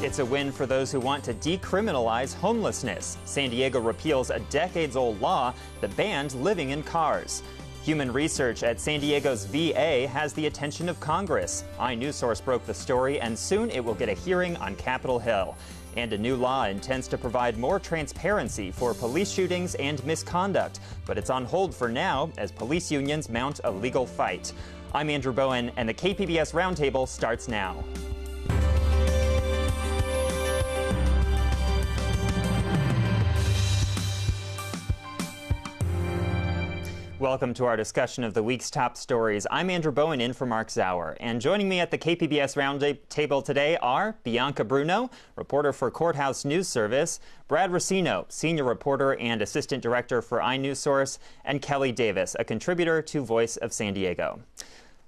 It's a win for those who want to decriminalize homelessness. San Diego repeals a decades-old law that banned living in cars. Human research at San Diego's VA has the attention of Congress. iNewsSource broke the story, and soon it will get a hearing on Capitol Hill. And a new law intends to provide more transparency for police shootings and misconduct. But it's on hold for now as police unions mount a legal fight. I'm Andrew Bowen, and the KPBS Roundtable starts now. Welcome to our discussion of the week's top stories. I'm Andrew Bowen, in for Mark Zauer. And joining me at the KPBS Roundtable today are Bianca Bruno, reporter for Courthouse News Service, Brad Racino, senior reporter and assistant director for iNewsSource, and Kelly Davis, a contributor to Voice of San Diego.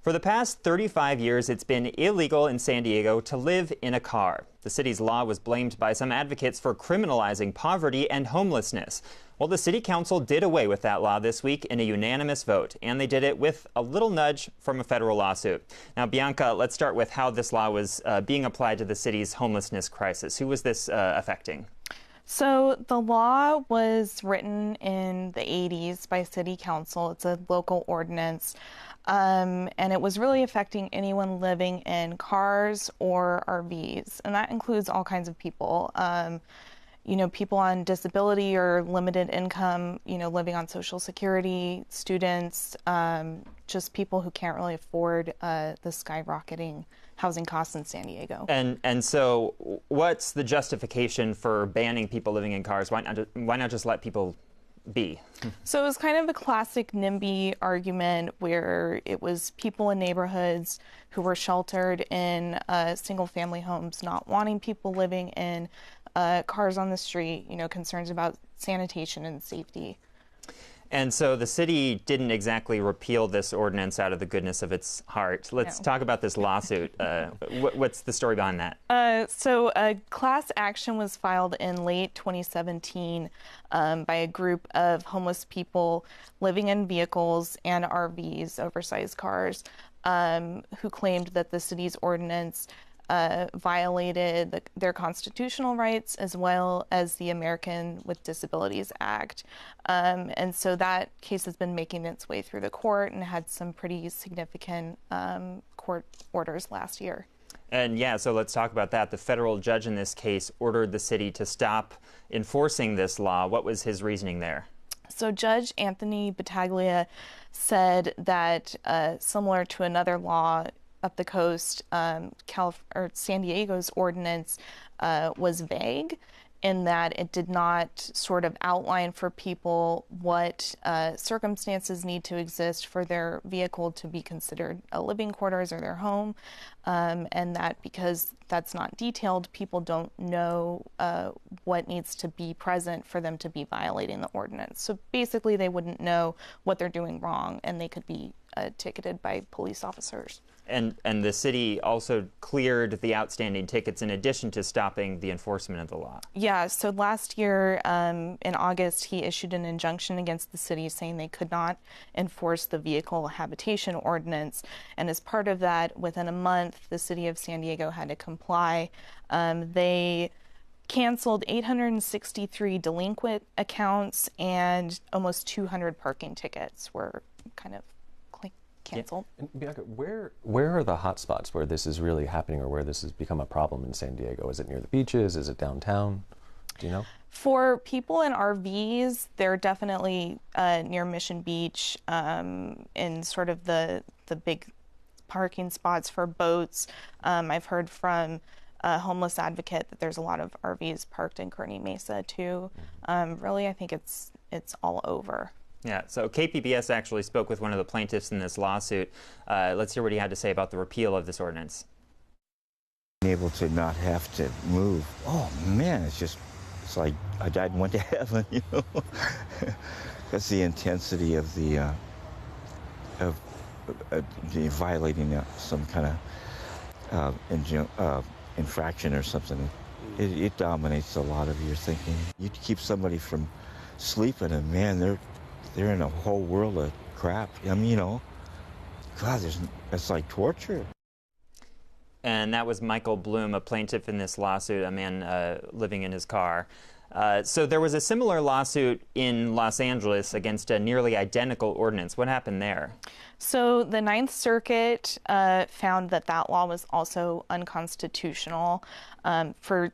For the past 35 years, it's been illegal in San Diego to live in a car. The city's law was blamed by some advocates for criminalizing poverty and homelessness. Well, the city council did away with that law this week in a unanimous vote, and they did it with a little nudge from a federal lawsuit. Now, Bianca, let's start with how this law was being applied to the city's homelessness crisis. Who was this affecting? So the law was written in the 80s by city council. It's a local ordinance. And it was really affecting anyone living in cars or RVs. And that includes all kinds of people. People on disability or limited income, living on Social Security, students, just people who can't really afford the skyrocketing housing costs in San Diego. And so what's the justification for banning people living in cars? Why not just let people be? So it was kind of a classic NIMBY argument where it was people in neighborhoods who were sheltered in single-family homes, not wanting people living in cars on the street, concerns about sanitation and safety. And so the city didn't exactly repeal this ordinance out of the goodness of its heart. Let's talk about this lawsuit. What's the story behind that? So a class action was filed in late 2017 by a group of homeless people living in vehicles and RVs, oversized cars, who claimed that the city's ordinance violated their constitutional rights as well as the American with Disabilities Act. And so that case has been making its way through the court and had some pretty significant court orders last year. And yeah, so let's talk about that. The federal judge in this case ordered the city to stop enforcing this law. What was his reasoning there? So Judge Anthony Battaglia said that similar to another law up the coast, San Diego's ordinance was vague in that it did not sort of outline for people what circumstances need to exist for their vehicle to be considered a living quarters or their home, and that because that's not detailed, people don't know what needs to be present for them to be violating the ordinance. So basically they wouldn't know what they're doing wrong, and they could be ticketed by police officers. And the city also cleared the outstanding tickets in addition to stopping the enforcement of the law. Yeah, so last year in August, he issued an injunction against the city saying they could not enforce the vehicle habitation ordinance. And as part of that, within a month, the city of San Diego had to comply. They canceled 863 delinquent accounts, and almost 200 parking tickets were kind of canceled. Yeah. And Bianca, where are the hot spots where this is really happening or where this has become a problem in San Diego? Is it near the beaches? Is it downtown? Do you know? For people in RVs, they're definitely near Mission Beach, in sort of the big parking spots for boats. I've heard from a homeless advocate that there's a lot of RVs parked in Kearny Mesa too. Really, I think it's all over. Yeah, so KPBS actually spoke with one of the plaintiffs in this lawsuit. Let's hear what he had to say about the repeal of this ordinance. Being able to not have to move, oh man, it's like I died and went to heaven, That's the intensity of the violating some kind of infraction or something. It dominates a lot of your thinking. You keep somebody from sleeping, and man, they're in a whole world of crap. God, it's like torture. And that was Michael Bloom, a plaintiff in this lawsuit, a man living in his car. So there was a similar lawsuit in Los Angeles against a nearly identical ordinance. What happened there? So the Ninth Circuit found that that law was also unconstitutional for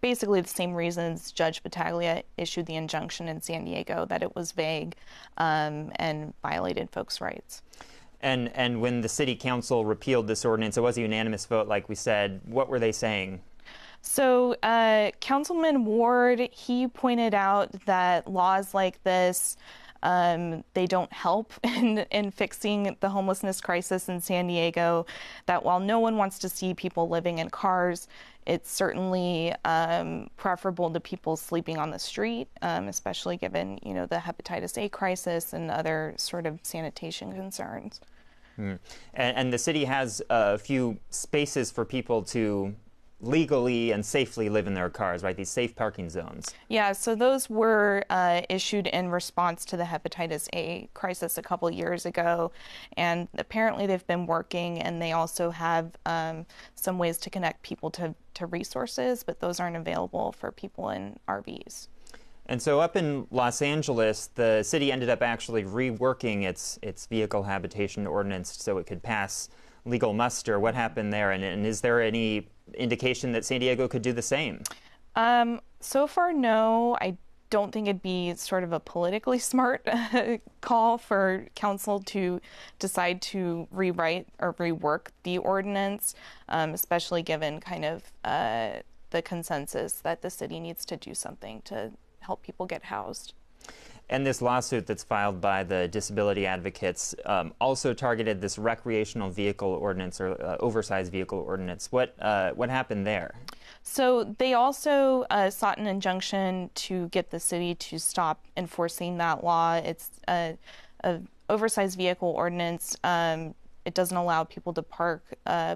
basically the same reasons Judge Battaglia issued the injunction in San Diego, that it was vague and violated folks' rights. And when the city council repealed this ordinance, it was a unanimous vote, like we said. What were they saying? So Councilman Ward, he pointed out that laws like this, they don't help in fixing the homelessness crisis in San Diego, that while no one wants to see people living in cars, it's certainly preferable to people sleeping on the street, especially given, the hepatitis A crisis and other sort of sanitation concerns. And the city has a few spaces for people to legally and safely live in their cars, right? These safe parking zones. Yeah, so those were issued in response to the hepatitis A crisis a couple years ago, and apparently they've been working, and they also have some ways to connect people to resources, but those aren't available for people in RVs. And so up in Los Angeles, the city ended up actually reworking its vehicle habitation ordinance so it could pass legal muster. What happened there, and is there any indication that San Diego could do the same? So far, no. I don't think it'd be sort of a politically smart call for council to decide to rewrite or rework the ordinance, especially given kind of the consensus that the city needs to do something to help people get housed. And this lawsuit that's filed by the disability advocates also targeted this recreational vehicle ordinance or oversized vehicle ordinance. What happened there? So they also sought an injunction to get the city to stop enforcing that law. It's a oversized vehicle ordinance. It doesn't allow people to park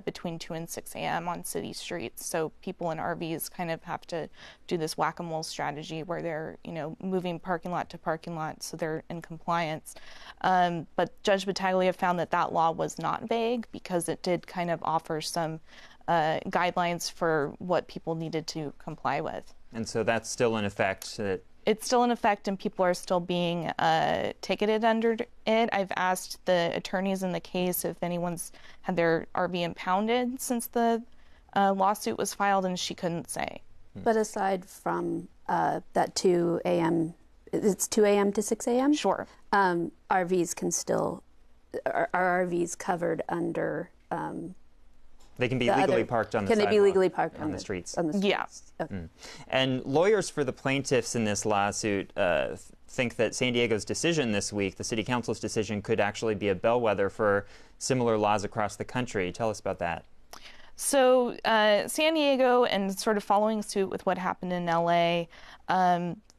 between 2 and 6 a.m. on city streets. So people in RVs kind of have to do this whack-a-mole strategy where they're, moving parking lot to parking lot so they're in compliance. But Judge Battaglia found that that law was not vague because it did kind of offer some guidelines for what people needed to comply with. And so that's still in effect? It's still in effect, and people are still being ticketed under it. I've asked the attorneys in the case if anyone's had their RV impounded since the lawsuit was filed, and she couldn't say. But aside from that 2 a.m., it's 2 a.m. to 6 a.m.? Sure. RVs can still, are RVs covered under... They can be legally parked on the sidewalk. Can they be legally parked on the streets? On the streets. Yeah. Okay. And lawyers for the plaintiffs in this lawsuit think that San Diego's decision this week, the city council's decision, could actually be a bellwether for similar laws across the country. Tell us about that. So San Diego, and sort of following suit with what happened in LA,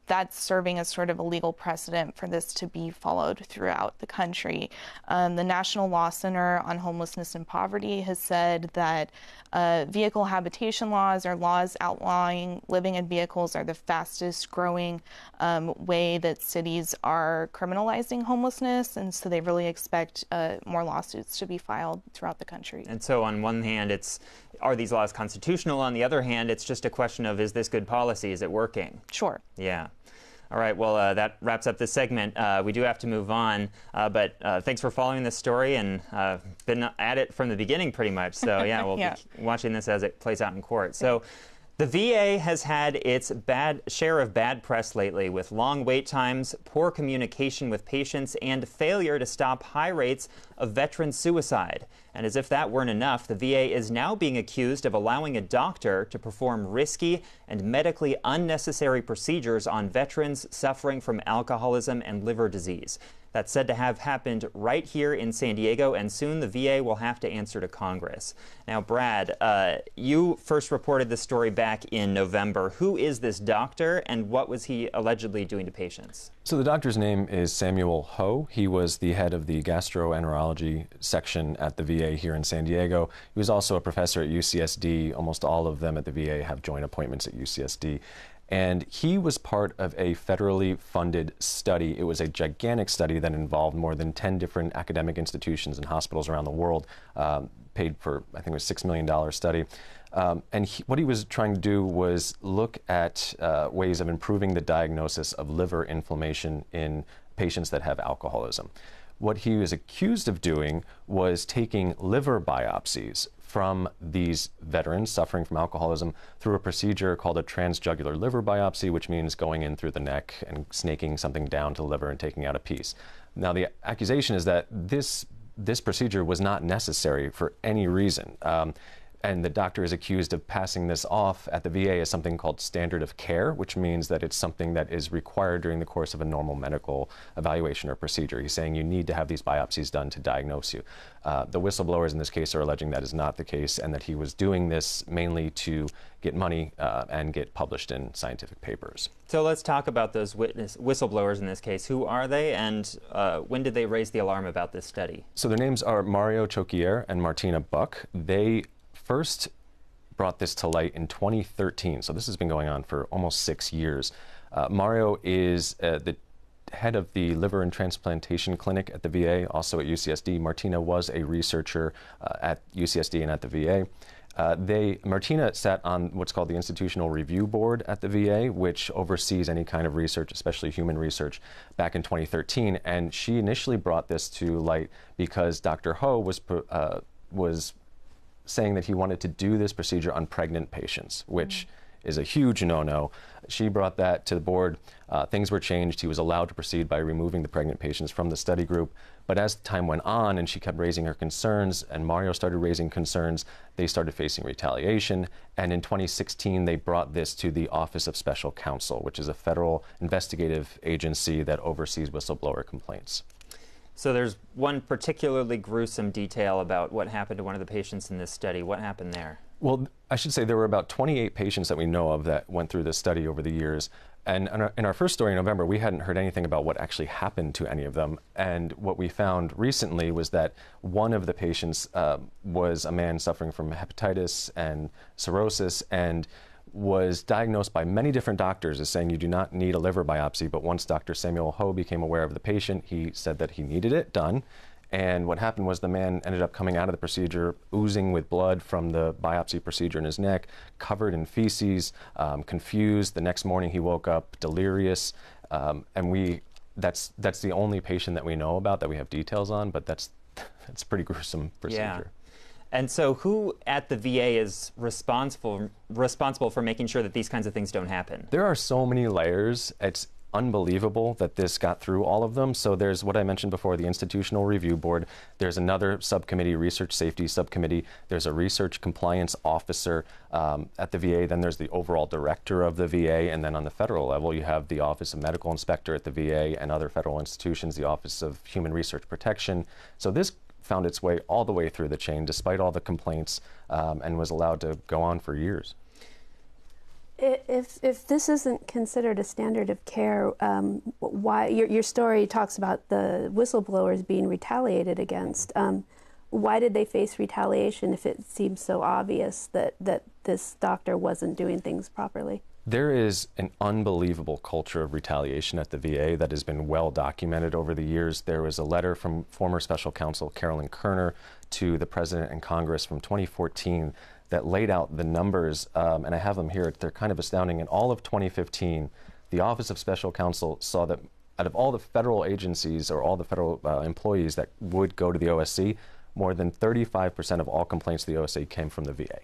that's serving as sort of a legal precedent for this to be followed throughout the country. The National Law Center on Homelessness and Poverty has said that vehicle habitation laws or laws outlawing living in vehicles are the fastest growing way that cities are criminalizing homelessness, and so they really expect more lawsuits to be filed throughout the country. And so on one hand, are these laws constitutional? On the other hand, it's just a question of, is this good policy? Is it working? Sure. Yeah. All right, well, that wraps up this segment. We do have to move on, but thanks for following this story, and been at it from the beginning pretty much. So, yeah, we'll be watching this as it plays out in court. So, the VA has had its share of bad press lately, with long wait times, poor communication with patients, and failure to stop high rates of veteran suicide. And as if that weren't enough, the VA is now being accused of allowing a doctor to perform risky and medically unnecessary procedures on veterans suffering from alcoholism and liver disease. That's said to have happened right here in San Diego, and soon the VA will have to answer to Congress. Now, Brad, you first reported this story back in November. Who is this doctor, and what was he allegedly doing to patients? So the doctor's name is Samuel Ho. He was the head of the gastroenterology section at the VA here in San Diego. He was also a professor at UCSD. Almost all of them at the VA have joint appointments at UCSD. And he was part of a federally funded study. It was a gigantic study that involved more than 10 different academic institutions and hospitals around the world, paid for, I think it was $6 million study. And what he was trying to do was look at ways of improving the diagnosis of liver inflammation in patients that have alcoholism. What he was accused of doing was taking liver biopsies from these veterans suffering from alcoholism through a procedure called a transjugular liver biopsy, which means going in through the neck and snaking something down to the liver and taking out a piece. Now, the accusation is that this procedure was not necessary for any reason. And the doctor is accused of passing this off at the VA as something called standard of care, which means that it's something that is required during the course of a normal medical evaluation or procedure. He's saying you need to have these biopsies done to diagnose you. The whistleblowers in this case are alleging that is not the case and that he was doing this mainly to get money and get published in scientific papers. So let's talk about those whistleblowers in this case. Who are they, and when did they raise the alarm about this study? So their names are Mario Choquier and Martina Buck. They first brought this to light in 2013, so this has been going on for almost 6 years. Mario is the head of the liver and transplantation clinic at the VA, also at UCSD. Martina was a researcher at UCSD and at the VA. Martina sat on what's called the Institutional Review Board at the VA, which oversees any kind of research, especially human research, back in 2013. And she initially brought this to light because Dr. Ho was saying that he wanted to do this procedure on pregnant patients, which is a huge no-no. She brought that to the board. Things were changed. He was allowed to proceed by removing the pregnant patients from the study group. But as time went on and she kept raising her concerns and Mario started raising concerns, they started facing retaliation. And in 2016, they brought this to the Office of Special Counsel, which is a federal investigative agency that oversees whistleblower complaints. So there's one particularly gruesome detail about what happened to one of the patients in this study. What happened there? Well, I should say there were about 28 patients that we know of that went through this study over the years. And in our first story in November, we hadn't heard anything about what actually happened to any of them. And what we found recently was that one of the patients was a man suffering from hepatitis and cirrhosis and was diagnosed by many different doctors as saying you do not need a liver biopsy. But once Dr. Samuel Ho became aware of the patient, he said that he needed it done. And what happened was the man ended up coming out of the procedure oozing with blood from the biopsy procedure in his neck, covered in feces, confused. The next morning he woke up delirious. And that's the only patient that we know about that we have details on, but that's a pretty gruesome procedure. Yeah. And so who at the VA is responsible for making sure that these kinds of things don't happen? There are so many layers. It's unbelievable that this got through all of them. So there's what I mentioned before, the Institutional Review Board. There's another subcommittee, Research Safety Subcommittee. There's a Research Compliance Officer at the VA. Then there's the overall director of the VA. And then on the federal level, you have the Office of Medical Inspector at the VA and other federal institutions, the Office of Human Research Protection. So this found its way all the way through the chain, despite all the complaints, and was allowed to go on for years. If this isn't considered a standard of care, why your story talks about the whistleblowers being retaliated against? Why did they face retaliation if it seems so obvious that this doctor wasn't doing things properly? There is an unbelievable culture of retaliation at the VA that has been well documented over the years. There was a letter from former special counsel Carolyn Kerner to the President and Congress from 2014 that laid out the numbers, and I have them here. They're kind of astounding. In all of 2015, the Office of Special Counsel saw that out of all the federal agencies or all the federal employees that would go to the OSC, more than 35% of all complaints to the OSC came from the VA.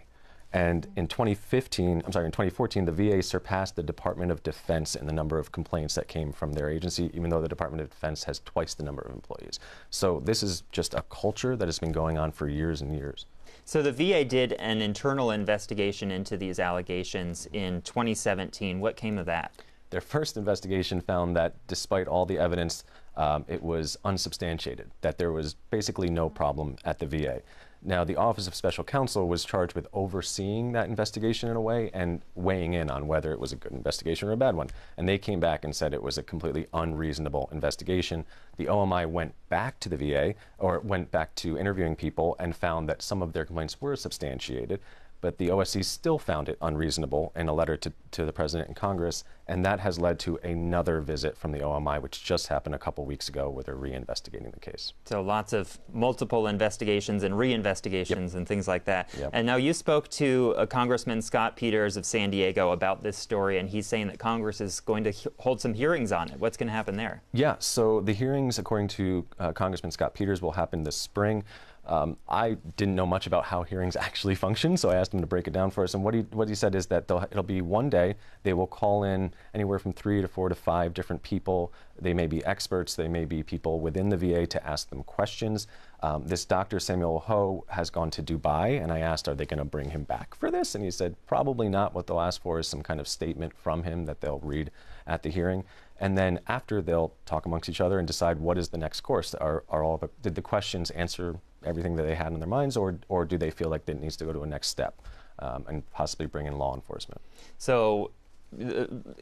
And in 2014, the VA surpassed the Department of Defense in the number of complaints that came from their agency, even though the Department of Defense has twice the number of employees. So this is just a culture that has been going on for years and years. So the VA did an internal investigation into these allegations in 2017. What came of that? Their first investigation found that despite all the evidence, it was unsubstantiated, that there was basically no problem at the VA. Now, the Office of Special Counsel was charged with overseeing that investigation in a way and weighing in on whether it was a good investigation or a bad one. And they came back and said it was a completely unreasonable investigation. The OMI went back to the VA, or went back to interviewing people, and found that some of their complaints were substantiated. but the OSC still found it unreasonable in a letter to the President and Congress, and that has led to another visit from the OMI, which just happened a couple weeks ago, where they're reinvestigating the case. So lots of multiple investigations and reinvestigations and things like that. Yep. And now you spoke to Congressman Scott Peters of San Diego about this story, and he's saying that Congress is going to hold some hearings on it. What's going to happen there? Yeah, so the hearings, according to Congressman Scott Peters, will happen this spring. I didn't know much about how hearings actually function, so I asked him to break it down for us. And what he said is that it'll be one day. They will call in anywhere from 3 to 4 to 5 different people. They may be experts. They may be people within the VA to ask them questions. This Dr. Samuel Ho has gone to Dubai, and I asked, are they going to bring him back for this? And he said, probably not. What they'll ask for is some kind of statement from him that they'll read at the hearing. And then after, they'll talk amongst each other and decide what is the next course. Did the questions answer everything that they had in their minds, or do they feel like it needs to go to a next step and possibly bring in law enforcement? So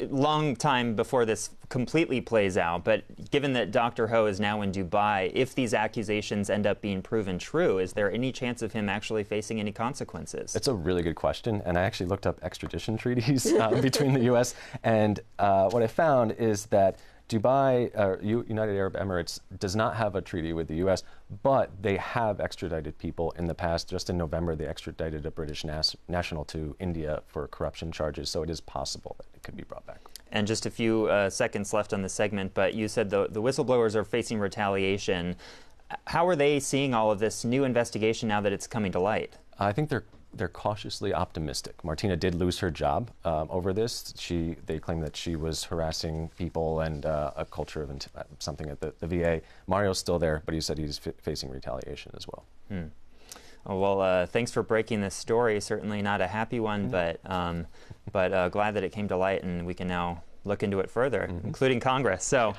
long time before this completely plays out, but given that Dr. Ho is now in Dubai, if these accusations end up being proven true, is there any chance of him actually facing any consequences? It's a really good question, and I actually looked up extradition treaties between the U.S., and what I found is that Dubai, United Arab Emirates, does not have a treaty with the U.S., but they have extradited people in the past. Just in November, they extradited a British national to India for corruption charges, so it is possible that it could be brought back. And just a few seconds left on the segment, but you said the whistleblowers are facing retaliation. How are they seeing all of this new investigation now that it's coming to light? I think they're cautiously optimistic. Martina did lose her job over this. They claim that she was harassing people and a culture of something at the VA. Mario's still there, but he said he's facing retaliation as well. Well, thanks for breaking this story. Certainly not a happy one, but glad that it came to light, and we can now look into it further, including Congress. So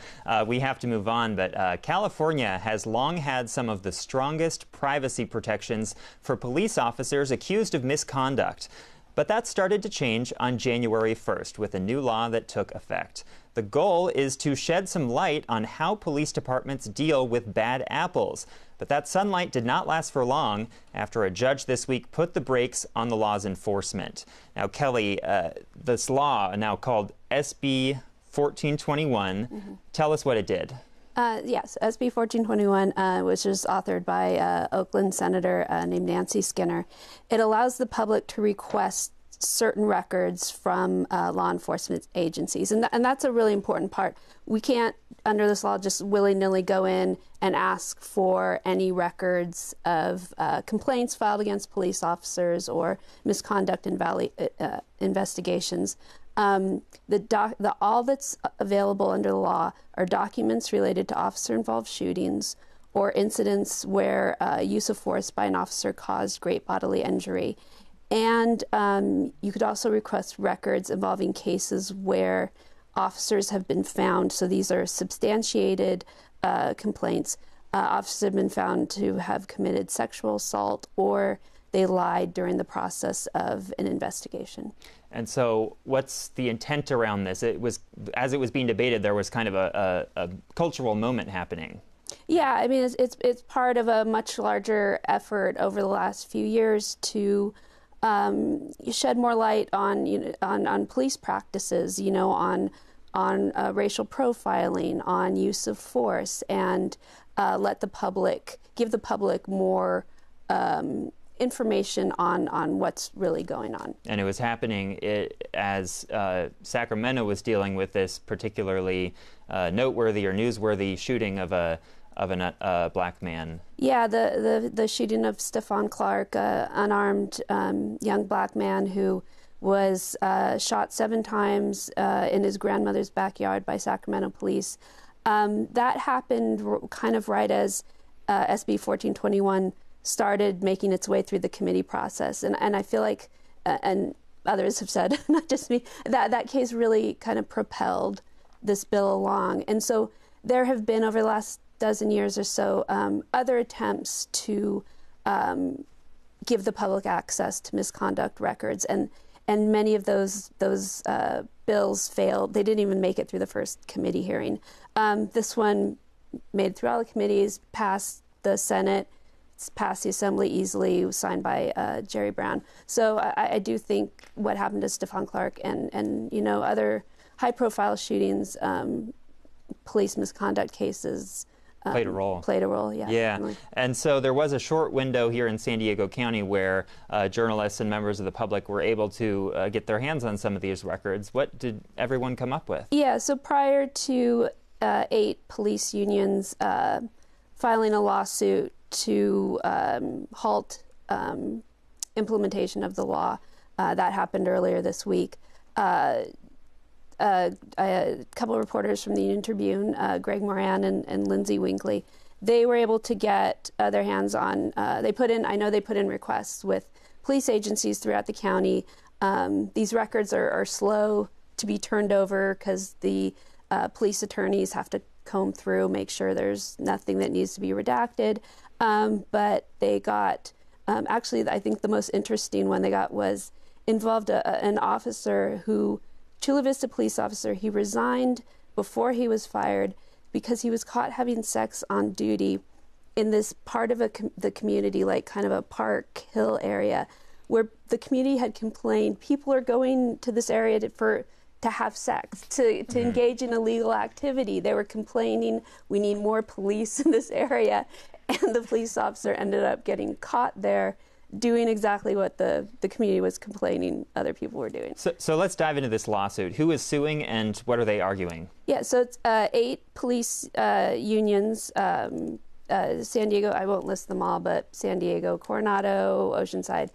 we have to move on, but California has long had some of the strongest privacy protections for police officers accused of misconduct. But that started to change on January 1st with a new law that took effect. The goal is to shed some light on how police departments deal with bad apples. But that sunlight did not last for long after a judge this week put the brakes on the law's enforcement. Now, Kelly, this law, now called SB 1421, tell us what it did. Yes, SB 1421, which was authored by Oakland Senator named Nancy Skinner. It allows the public to request certain records from law enforcement agencies. And that's a really important part. We can't, under this law, just willy-nilly go in and ask for any records of complaints filed against police officers or misconduct investigations. All that's available under the law are documents related to officer-involved shootings or incidents where use of force by an officer caused great bodily injury. And you could also request records involving cases where officers have been found. So these are substantiated complaints. Officers have been found to have committed sexual assault or they lied during the process of an investigation. And so what's the intent around this? It was, as it was being debated, there was kind of a cultural moment happening. Yeah, I mean, it's part of a much larger effort over the last few years to shed more light on police practices, on racial profiling, on use of force, and give the public more information on what's really going on. And it was happening as Sacramento was dealing with this particularly noteworthy or newsworthy shooting of a black man. Yeah, the shooting of Stephon Clark, unarmed young black man who was shot 7 times in his grandmother's backyard by Sacramento police. That happened kind of right as SB 1421 started making its way through the committee process. And I feel like, and others have said, not just me, that case really kind of propelled this bill along. And so there have been, over the last dozen years or so, other attempts to give the public access to misconduct records. And many of those bills failed. They didn't even make it through the first committee hearing. This one made it through all the committees, passed the Senate, passed the assembly easily, was signed by Jerry Brown. So I do think what happened to Stephon Clark and other high-profile shootings, police misconduct cases, played a role. Yeah. Yeah. Definitely. And so there was a short window here in San Diego County where journalists and members of the public were able to get their hands on some of these records. What did everyone come up with? Yeah, so prior to 8 police unions filing a lawsuit to halt implementation of the law, that happened earlier this week. A couple of reporters from the Union Tribune, Greg Moran and Lindsay Winkley, they were able to get their hands on, they put in requests with police agencies throughout the county. These records are slow to be turned over because the police attorneys have to comb through, make sure there's nothing that needs to be redacted. But they got, actually, I think the most interesting one they got was involved an officer who, Chula Vista police officer, he resigned before he was fired because he was caught having sex on duty in this part of the community, like kind of a Park Hill area, where the community had complained people are going to this area to have sex, to engage in illegal activity. They were complaining, we need more police in this area. And the police officer ended up getting caught there doing exactly what the community was complaining other people were doing. So let's dive into this lawsuit. Who is suing and what are they arguing? Yeah, so it's 8 police unions, San Diego, I won't list them all, but San Diego, Coronado, Oceanside.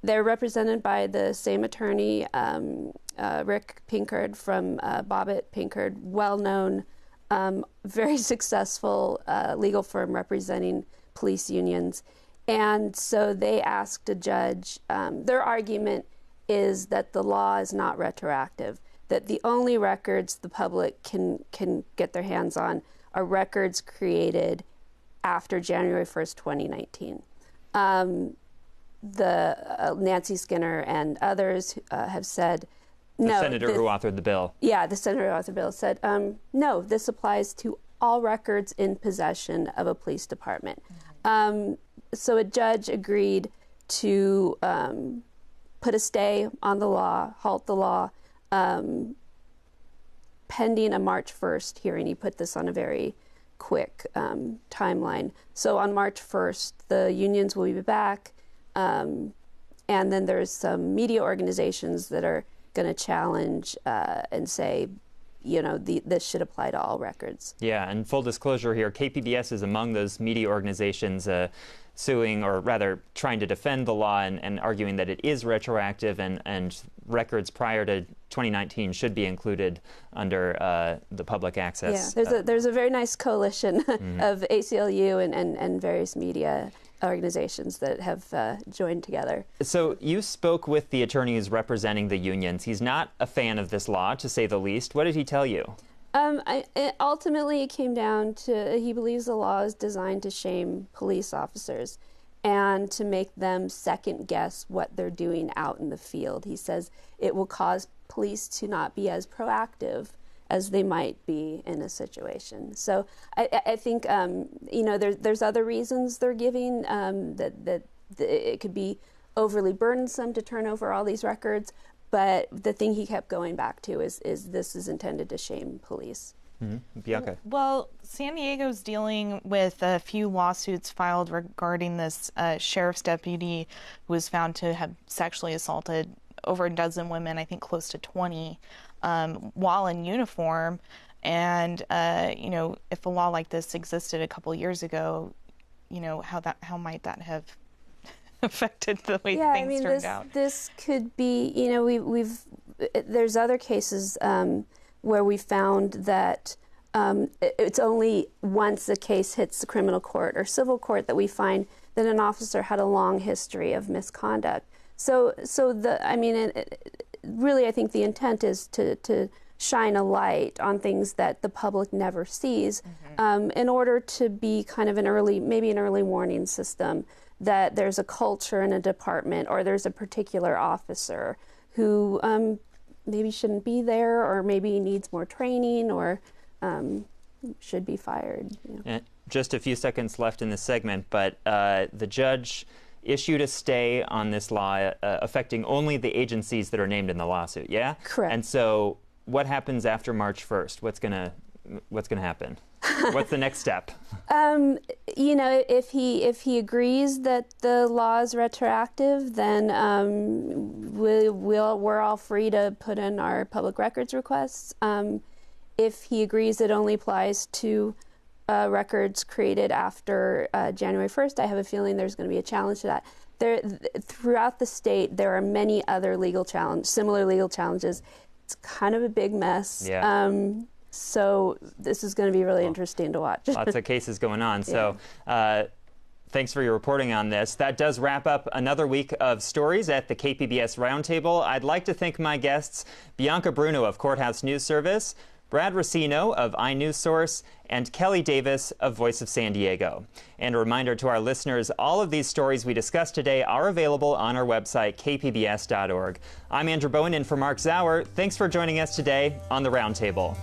They're represented by the same attorney, Rick Pinkard from Bobbitt Pinkard, well-known, very successful legal firm representing police unions. And so they asked a judge, their argument is that the law is not retroactive, that the only records the public can get their hands on are records created after January 1st, 2019. Nancy Skinner and others have said, no. The senator who authored the bill. Yeah, the senator who authored the bill said, no, this applies to all records in possession of a police department. So a judge agreed to put a stay on the law, halt the law, pending a March 1st hearing. He put this on a very quick timeline. So on March 1st, the unions will be back, and then there's some media organizations that are going to challenge and say, this should apply to all records. Yeah, and full disclosure here, KPBS is among those media organizations suing, or rather trying to defend the law and arguing that it is retroactive and records prior to 2019 should be included under the public access. Yeah, there's a very nice coalition of ACLU and various media organizations that have joined together. So you spoke with the attorneys representing the unions. He's not a fan of this law, to say the least. What did he tell you? Ultimately, it came down to he believes the law is designed to shame police officers and to make them second guess what they're doing out in the field. He says it will cause police to not be as proactive as they might be in a situation. So I think there's other reasons they're giving that it could be overly burdensome to turn over all these records. But the thing he kept going back to is this is intended to shame police. Mm-hmm. Bianca. Well, San Diego's dealing with a few lawsuits filed regarding this sheriff's deputy who was found to have sexually assaulted over a dozen women, I think close to 20, while in uniform. And, if a law like this existed a couple years ago, how might that have affected the way things turned out? This could be, there's other cases where we found that it's only once a case hits the criminal court or civil court that we find that an officer had a long history of misconduct. Really, I think the intent is to shine a light on things that the public never sees, in order to be kind of an early warning system that there's a culture in a department or there's a particular officer who maybe shouldn't be there or maybe needs more training or, should be fired. Just a few seconds left in this segment, but the judge issued a stay on this law affecting only the agencies that are named in the lawsuit, yeah? Correct. And so what happens after March 1st? What's gonna happen? What's the next step? If he agrees that the law is retroactive, then we're all free to put in our public records requests. If he agrees it only applies to records created after January 1st, I have a feeling there's going to be a challenge to that. Throughout the state, there are many other similar legal challenges. It's kind of a big mess. Yeah. So this is going to be really interesting to watch. Lots of cases going on. So thanks for your reporting on this. That does wrap up another week of stories at the KPBS Roundtable. I'd like to thank my guests, Bianca Bruno of Courthouse News Service, Brad Racino of iNewsSource, and Kelly Davis of Voice of San Diego. And a reminder to our listeners, all of these stories we discussed today are available on our website, kpbs.org. I'm Andrew Bowen in for Mark Zauer. Thanks for joining us today on the Roundtable.